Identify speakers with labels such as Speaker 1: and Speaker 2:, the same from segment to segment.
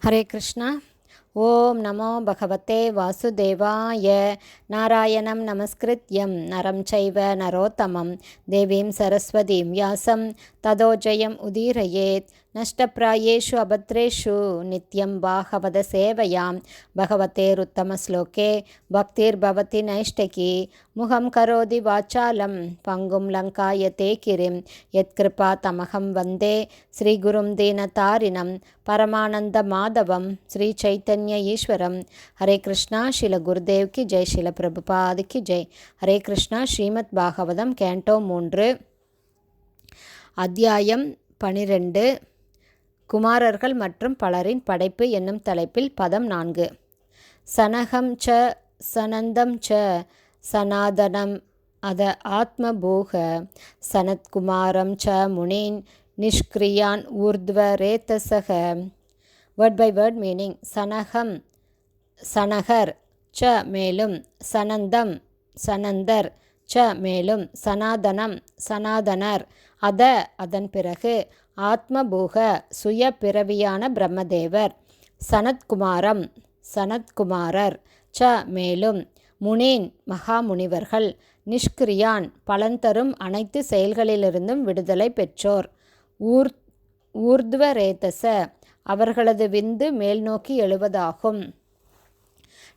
Speaker 1: ஹரே கிருஷ்ணா. ஓம் நமோ பகவதே வாசுதேவாய. நாராயணம் நமஸ்கிருத்யம் நரம் சைவ நரோத்தமம் தேவீம் சரஸ்வதீம் வியாசம் ததோ ஜெயம் உதீரயேத். நஷ்டப்ராயேஷு அபத்ரேஷு நித்யம் பாகவத சேவையாம் பகவதேருத்தமஸ்லோகே பக்திர்பவதி நைஷ்டகி. முகம் கரோதி வாச்சாலம் பங்கும் லங்காயதே கிரிம் யத்கிருபா தமகம் வந்தே ஸ்ரீகுரும் தீனதாரிணம் பரமானந்த மாதவம் ஸ்ரீ சைத்தன்ய ஈஸ்வரம். ஹரே கிருஷ்ணா. ஸ்ரீல குருதேவ் கி ஜெய், ஸ்ரீல பிரபுபாத் கி ஜெய். ஹரே கிருஷ்ணா. ஸ்ரீமத் பாகவதம் கேண்டோ 3 அத்தியாயம் 12 குமாரர்கள் மற்றும் பலரின் படைப்பு என்னும் தலைப்பில் பதம் 4. சனகம் ச சனந்தம் ச சனாதனம் அத ஆத்மபூக சனத்குமாரம் ச முனீன் நிஷ்கிரியான் ஊர்த்வ ரேதசக. Word by word meaning. சனகம் சனகர் ச மேலும், சனந்தம் சனந்தர் ச மேலும், சனாதனம் சனாதனர் அதன் பிறகு, ஆத்மபூக சுய பிறவியான பிரம்மதேவர், சனத்குமாரம் சனத்குமாரர் ச மேலும், முனீன் மகாமுனிவர்கள், நிஷ்கிரியான் பலன் தரும் அனைத்து செயல்களிலிருந்தும் விடுதலை பெற்றோர், ஊர்த்வ ரேதச அவர்களது விந்து மேல் நோக்கி எழுவதாகும்.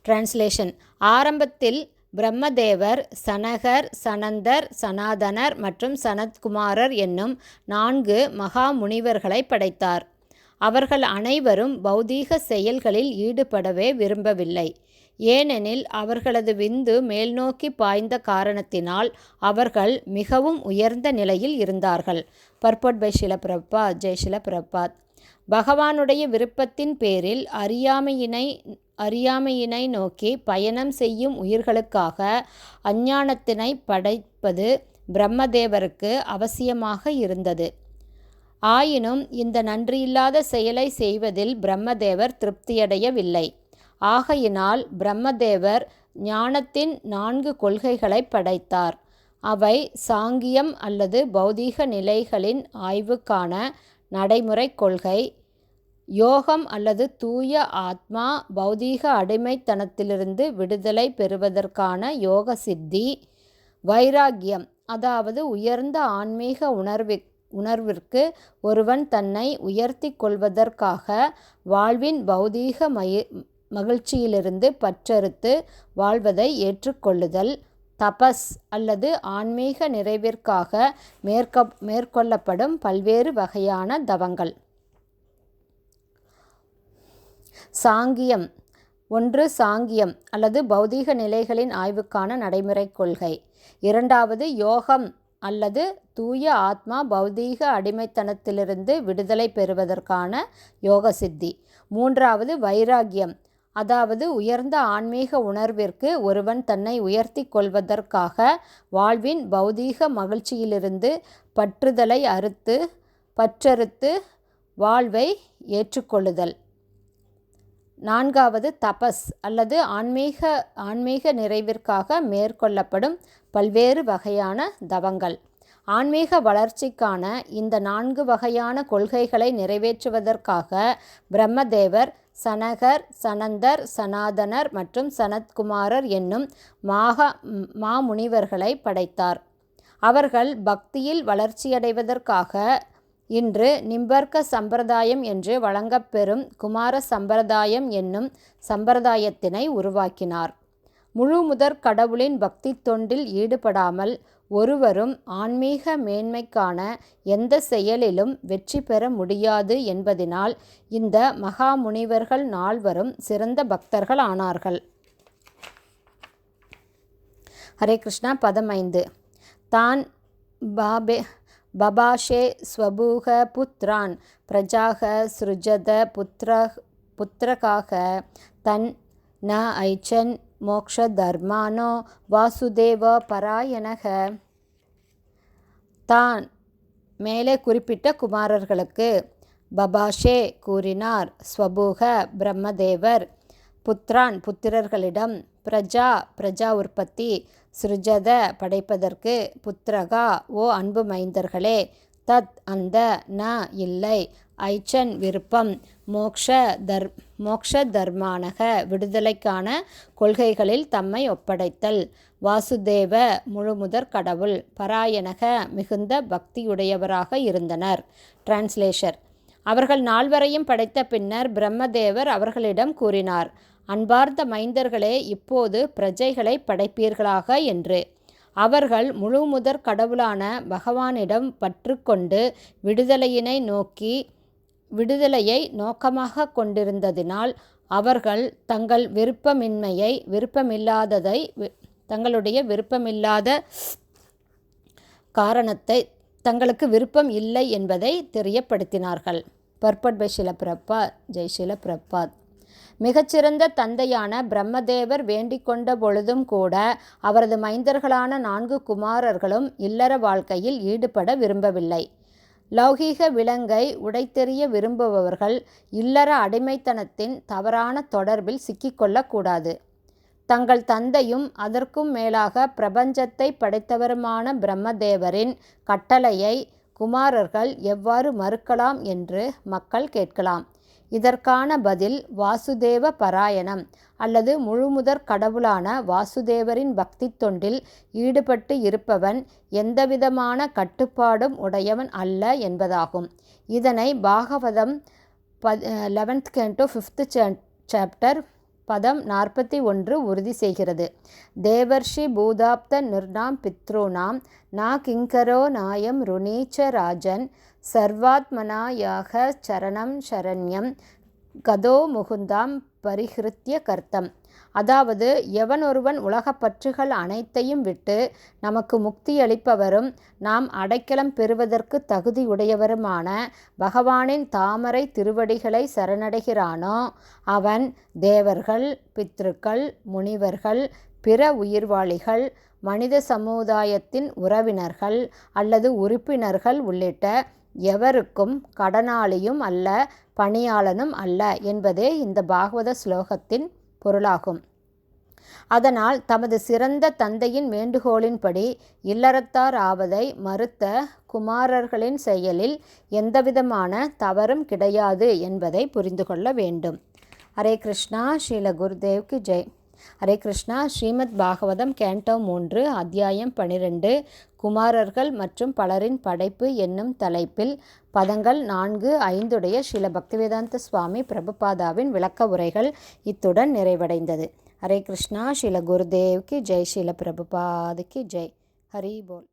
Speaker 1: டிரான்ஸ்லேஷன். ஆரம்பத்தில் பிரம்மதேவர் சனகர், சனந்தர், சனாதனர் மற்றும் சனத்குமாரர் என்னும் 4 மகா முனிவர்களை படைத்தார். அவர்கள் அனைவரும் பௌதீக செயல்களில் ஈடுபடவே விரும்பவில்லை. ஏனெனில் அவர்களது விந்து மேல்நோக்கி பாய்ந்த காரணத்தினால் அவர்கள் மிகவும் உயர்ந்த நிலையில் இருந்தார்கள். Purport by Srila Prabhupada. ஜெய் ஸ்ரீல பிரபுபாத். பகவானுடைய விருப்பத்தின் பேரில் அறியாமையினை நோக்கி பயணம் செய்யும் உயிர்களுக்காக அஞ்ஞானத்தினை படைப்பது பிரம்மதேவருக்கு அவசியமாக இருந்தது. ஆயினும் இந்த நன்றியில்லாத செயலை செய்வதில் பிரம்மதேவர் திருப்தியடையவில்லை. ஆகையினால் பிரம்மதேவர் ஞானத்தின் 4 கொள்கைகளை படைத்தார். அவை சாங்கியம் அல்லது பௌதீக நிலைகளின் ஆய்வுக்கான நடைமுறை கொள்கை, யோகம் அல்லது தூய ஆத்மா பௌதீக அடிமைத்தனத்திலிருந்து விடுதலை பெறுவதற்கான யோக சித்தி, வைராகியம் அதாவது உயர்ந்த ஆன்மீக உணர்விற்கு ஒருவன் தன்னை உயர்த்தி கொள்வதற்காக வாழ்வின் பௌதீக மகிழ்ச்சியிலிருந்து பற்றறுத்து வாழ்வதை ஏற்றுக்கொள்ளுதல், தபஸ் அல்லது ஆன்மீக நிறைவிற்காக மேற்கொள்ளப்படும் பல்வேறு வகையான தவங்கள். சாங்கியம். 1 சாங்கியம் அல்லது பௌதீக நிலைகளின் ஆய்வுக்கான நடைமுறை கொள்கை. 2வது யோகம் அல்லது தூய ஆத்மா பௌதீக அடிமைத்தனத்திலிருந்து விடுதலை பெறுவதற்கான யோக சித்தி. 3வது வைராகியம் அதாவது உயர்ந்த ஆன்மீக உணர்விற்கு ஒருவன் தன்னை உயர்த்தி கொள்வதற்காக வாழ்வின் பௌதீக மகிழ்ச்சியிலிருந்து பற்றறுத்து வாழ்வை ஏற்றுக்கொள்ளுதல். 4வது தபஸ் அல்லது ஆன்மீக நிறைவிற்காக மேற்கொள்ளப்படும் பல்வேறு வகையான தவங்கள். ஆன்மீக வளர்ச்சிக்கான இந்த 4 வகையான கொள்கைகளை நிறைவேற்றுவதற்காக பிரம்மதேவர் சனகர், சனந்தர், சனாதனர் மற்றும் சனத்குமாரர் என்னும் மாமுனிவர்களை படைத்தார். அவர்கள் பக்தியில் வளர்ச்சியடைவதற்காக இன்று நிம்பர்க்க சம்பிரதாயம் என்று வழங்கப்பெறும் குமார சம்பிரதாயம் என்னும் சம்பிரதாயத்தினை உருவாக்கினார். முழு முதற் கடவுளின் பக்தி தொண்டில் ஈடுபடாமல் ஒருவரும் ஆன்மீக மேன்மைக்கான எந்த செயலிலும் வெற்றி பெற முடியாது என்பதினால் இந்த மகா முனிவர்கள் 4வரும் சிறந்த பக்தர்கள் ஆனார்கள். ஹரே கிருஷ்ணா. பதம் 5. தான் பபாஷே ஸ்வபூக புத்ரான் பிரஜாக ஸ்ருஜத புத்திரகாக தன் ந ஐச்சன் மோக்ஷ தர்மானோ வாசுதேவ பராயணக. தான் மேலே குறிப்பிட்ட குமாரர்களுக்கு பபாஷே கூறினார், ஸ்வபூக பிரம்மதேவர், புத்ரான் புத்திரர்களிடம், பிரஜா உற்பத்தி, சிருஜத படைப்பதற்கு, புத்திரகா ஓ அன்பு மைந்தர்களே, தத் அந்த, ந இல்லை, ஐச்சன் விருப்பம், மோக்ஷ தர்மானக விடுதலைக்கான கொள்கைகளில் தம்மை ஒப்படைத்தல், வாசுதேவ முழுமுதற் கடவுள், பராயணக மிகுந்த பக்தியுடையவராக இருந்தனர். டிரான்ஸ்லேஷர். அவர்கள் நால்வரையும் படைத்த பின்னர் பிரம்மதேவர் அவர்களிடம் கூறினார், அன்பார்ந்த மைந்தர்களே, இப்போது பிரஜைகளை படைப்பீர்களாக என்று. அவர்கள் முழுமுதற் கடவுளான பகவானிடம் பற்று கொண்டு விடுதலையை நோக்கமாக கொண்டிருந்ததினால் அவர்கள் தங்களுடைய விருப்பமில்லாத காரணத்தை தங்களுக்கு விருப்பம் இல்லை என்பதை தெரியப்படுத்தினார்கள். பர்பட் பை ஷில பிரபாத். ஜெய் ஷில பிரபாத். மிகச்சிறந்த தந்தையான பிரம்மதேவர் வேண்டிக் கொண்ட பொழுதும் கூட அவரது மைந்தர்களான 4 குமாரர்களும் இல்லற வாழ்க்கையில் ஈடுபட விரும்பவில்லை. லௌகீக விலங்கை உடைத்தெறிய விரும்புபவர்கள் இல்லற அடிமைத்தனத்தின் தவறான தொடர்பில் சிக்கிக்கொள்ளக்கூடாது. தங்கள் தந்தையும் அதற்கும் மேலாக பிரபஞ்சத்தை படைத்தவருமான பிரம்மதேவரின் கட்டளையை குமாரர்கள் எவ்வாறு மறுக்கலாம் என்று மக்கள் கேட்கலாம். இதற்கான பதில் வாசுதேவ பராயணம் அல்லது முழுமுதற் கடவுளான வாசுதேவரின் பக்தி தொண்டில் ஈடுபட்டு இருப்பவன் எந்தவிதமான கட்டுப்பாடும் உடையவன் அல்ல என்பதாகும். இதனை Bhagavatam 11th canto 5th chapter பதம் 41 உறுதி செய்கிறது. தேவர்ஷி பூதாப்த நிர்ணாம் பித்ருணாம் நா கிங்கரோ நாயம் ருணீச்ச ராஜன் சர்வாத்மனாயாக சரணம் சரண்யம் கதோ முகுந்தாம் பரிஹிருத்ய கர்த்தம். அதாவது, எவன் ஒருவன் உலகப் பற்றுகள் அனைத்தையும் விட்டு நமக்கு முக்தியளிப்பவரும் நாம் அடைக்கலம் பெறுவதற்கு தகுதியுடையவருமான பகவானின் தாமரை திருவடிகளை சரணடைகிறானோ அவன் தேவர்கள், பித்ருக்கள், முனிவர்கள், பிற உயிர்வாளிகள், மனித சமுதாயத்தின் உறவினர்கள் அல்லது உறுப்பினர்கள் உள்ளிட்ட எவருக்கும் கடனாளியும் அல்ல, பணியாளனும் அல்ல என்பதே இந்த பாகவத ஸ்லோகத்தின் பொருளாகும். அதனால் தமது சிறந்த தந்தையின் வேண்டுகோளின்படி இல்லறத்தார் ஆவதை மறுத்த குமாரர்களின் செயலில் எந்தவிதமான தவறும் கிடையாது என்பதை புரிந்து கொள்ள வேண்டும். ஹரே கிருஷ்ணா. ஸ்ரீல குருதேவ்க்கு ஜெய். ஹரே கிருஷ்ணா. ஸ்ரீமத் பாகவதம் கேண்டோ 3 அத்தியாயம் 12 குமாரர்கள் மற்றும் பலரின் படைப்பு என்னும் தலைப்பில் பதங்கள் 4-5 ஸ்ரீல பக்திவேதாந்த சுவாமி பிரபுபாதாவின் விளக்க உரைகள் இத்துடன் நிறைவடைந்தது. ஹரே கிருஷ்ணா. ஸ்ரீல குருதேவ்க்கு ஜெய். ஸ்ரீல பிரபுபாதுக்கு ஜெய். ஹரி போல்.